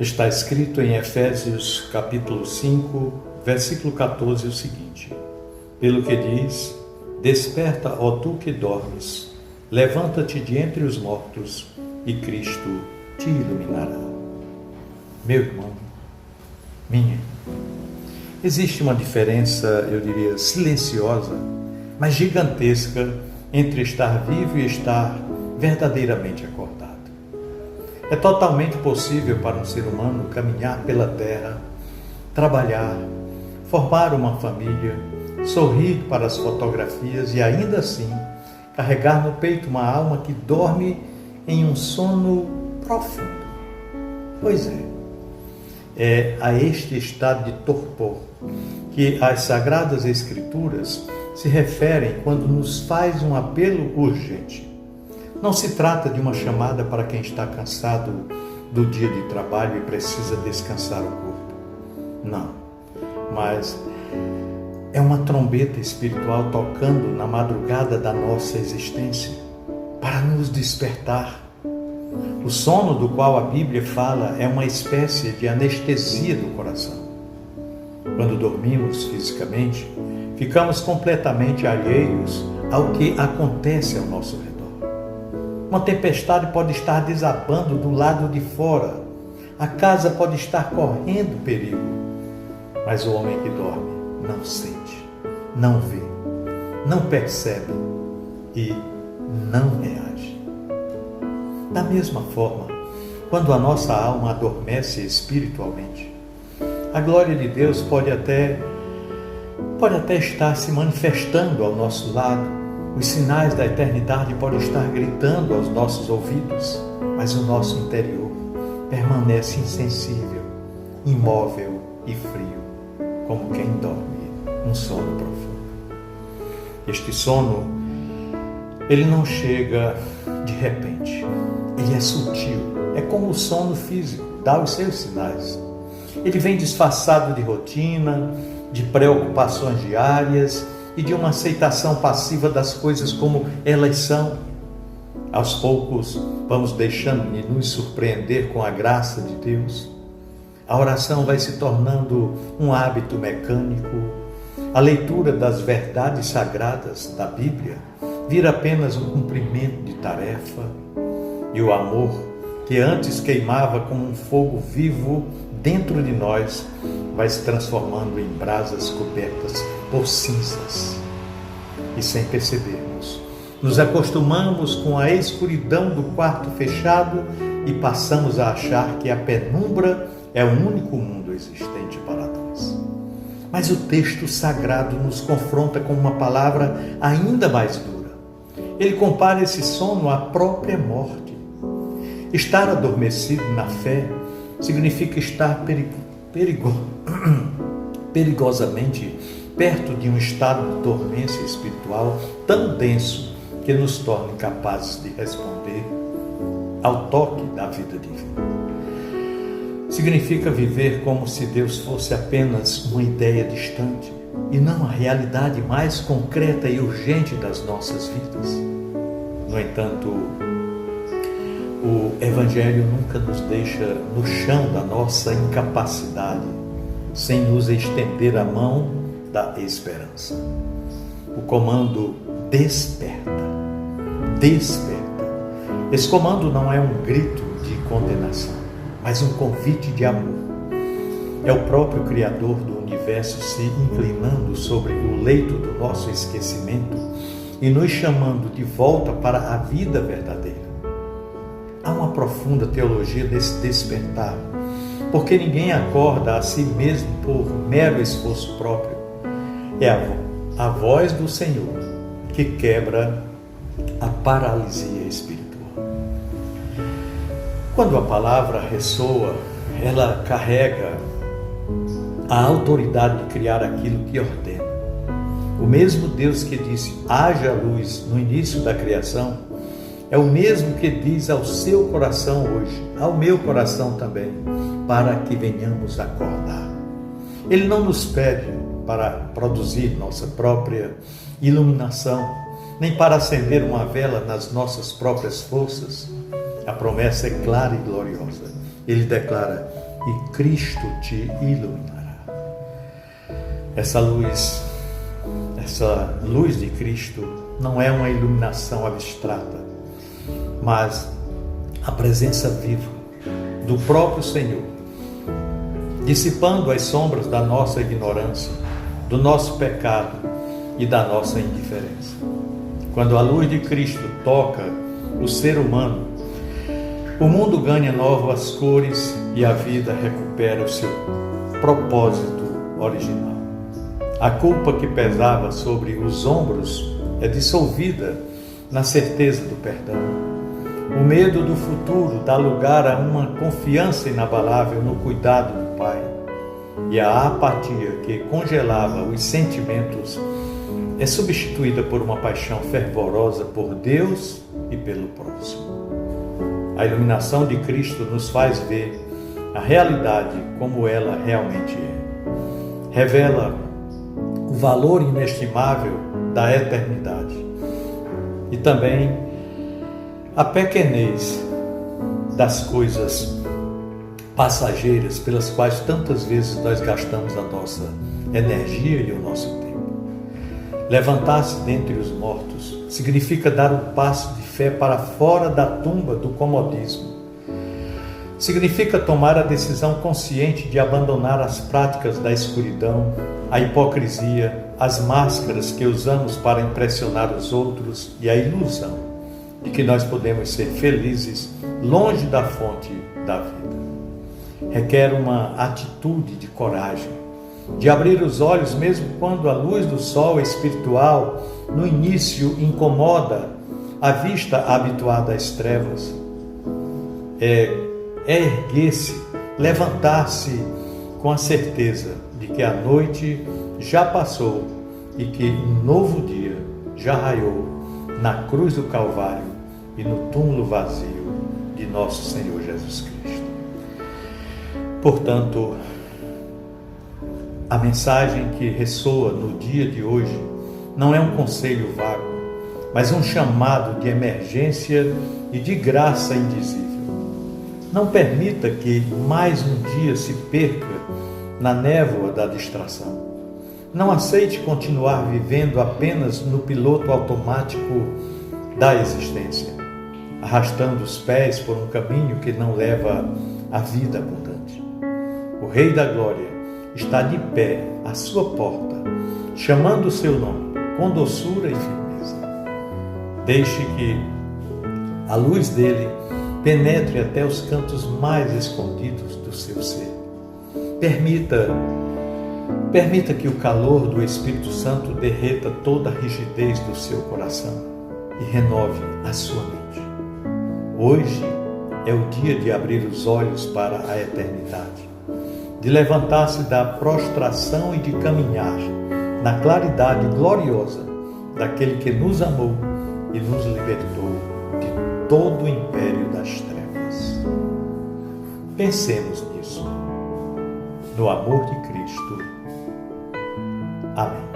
Está escrito em Efésios capítulo 5, versículo 14 o seguinte: pelo que diz, desperta, ó tu que dormes, levanta-te de entre os mortos e Cristo te iluminará. Meu irmão, minha, existe uma diferença, eu diria, silenciosa, mas gigantesca entre estar vivo e estar verdadeiramente acordado. É totalmente possível para um ser humano caminhar pela terra, trabalhar, formar uma família, sorrir para as fotografias e ainda assim carregar no peito uma alma que dorme em um sono profundo. Pois é a este estado de torpor que as Sagradas Escrituras se referem quando nos faz um apelo urgente. Não se trata de uma chamada para quem está cansado do dia de trabalho e precisa descansar o corpo. Não, mas é uma trombeta espiritual tocando na madrugada da nossa existência para nos despertar. O sono do qual a Bíblia fala é uma espécie de anestesia do coração. Quando dormimos fisicamente, ficamos completamente alheios ao que acontece ao nosso redor. Uma tempestade pode estar desabando do lado de fora, a casa pode estar correndo perigo, mas o homem que dorme não sente, não vê, não percebe e não reage. Da mesma forma, quando a nossa alma adormece espiritualmente, a glória de Deus pode até estar se manifestando ao nosso lado, os sinais da eternidade podem estar gritando aos nossos ouvidos, mas o nosso interior permanece insensível, imóvel e frio, como quem dorme um sono profundo. Este sono, ele não chega de repente, ele é sutil, é como o sono físico, dá os seus sinais. Ele vem disfarçado de rotina, de preocupações diárias e de uma aceitação passiva das coisas como elas são. Aos poucos, vamos deixando de nos surpreender com a graça de Deus. A oração vai se tornando um hábito mecânico. A leitura das verdades sagradas da Bíblia vira apenas um cumprimento de tarefa. E o amor, que antes queimava como um fogo vivo dentro de nós, vai se transformando em brasas cobertas por cinzas. E sem percebermos, nos acostumamos com a escuridão do quarto fechado e passamos a achar que a penumbra é o único mundo existente para nós. Mas o texto sagrado nos confronta com uma palavra ainda mais dura. Ele compara esse sono à própria morte. Estar adormecido na fé significa estar perigosamente perto de um estado de dormência espiritual tão denso que nos torna incapazes de responder ao toque da vida divina. Significa viver como se Deus fosse apenas uma ideia distante e não a realidade mais concreta e urgente das nossas vidas. No entanto, o Evangelho nunca nos deixa no chão da nossa incapacidade, sem nos estender a mão da esperança. O comando desperta, desperta. Esse comando não é um grito de condenação, mas um convite de amor. É o próprio Criador do universo se inclinando sobre o leito do nosso esquecimento e nos chamando de volta para a vida verdadeira. Há uma profunda teologia desse despertar, porque ninguém acorda a si mesmo por mero esforço próprio. É a voz do Senhor que quebra a paralisia espiritual. Quando a palavra ressoa, ela carrega a autoridade de criar aquilo que ordena. O mesmo Deus que disse, haja luz no início da criação, é o mesmo que diz ao seu coração hoje, ao meu coração também, para que venhamos acordar. Ele não nos pede para produzir nossa própria iluminação, nem para acender uma vela nas nossas próprias forças. A promessa é clara e gloriosa. Ele declara, e Cristo te iluminará. Essa luz de Cristo não é uma iluminação abstrata, mas a presença viva do próprio Senhor, dissipando as sombras da nossa ignorância, do nosso pecado e da nossa indiferença. Quando a luz de Cristo toca o ser humano, o mundo ganha novas cores e a vida recupera o seu propósito original. A culpa que pesava sobre os ombros é dissolvida na certeza do perdão. O medo do futuro dá lugar a uma confiança inabalável no cuidado do Pai. E a apatia que congelava os sentimentos é substituída por uma paixão fervorosa por Deus e pelo próximo. A iluminação de Cristo nos faz ver a realidade como ela realmente é. Revela o valor inestimável da eternidade e também a pequenez das coisas passageiras pelas quais tantas vezes nós gastamos a nossa energia e o nosso tempo. Levantar-se dentre os mortos significa dar um passo de fé para fora da tumba do comodismo. Significa tomar a decisão consciente de abandonar as práticas da escuridão, a hipocrisia, as máscaras que usamos para impressionar os outros e a ilusão de que nós podemos ser felizes longe da fonte da vida. Requer uma atitude de coragem, de abrir os olhos mesmo quando a luz do sol espiritual no início incomoda a vista habituada às trevas. É erguer-se, levantar-se com a certeza de que a noite já passou e que um novo dia já raiou na cruz do Calvário e no túmulo vazio de nosso Senhor Jesus Cristo. Portanto, a mensagem que ressoa no dia de hoje não é um conselho vago, mas um chamado de emergência e de graça indizível. Não permita que mais um dia se perca na névoa da distração. Não aceite continuar vivendo apenas no piloto automático da existência, arrastando os pés por um caminho que não leva à vida abundante. O Rei da Glória está de pé à sua porta, chamando o seu nome com doçura e firmeza. Deixe que a luz dele penetre até os cantos mais escondidos do seu ser. Permita que o calor do Espírito Santo derreta toda a rigidez do seu coração e renove a sua mente. Hoje é o dia de abrir os olhos para a eternidade, de levantar-se da prostração e de caminhar na claridade gloriosa daquele que nos amou e nos libertou de todo o império das trevas. Pensemos nisso, no amor de Cristo. Amém.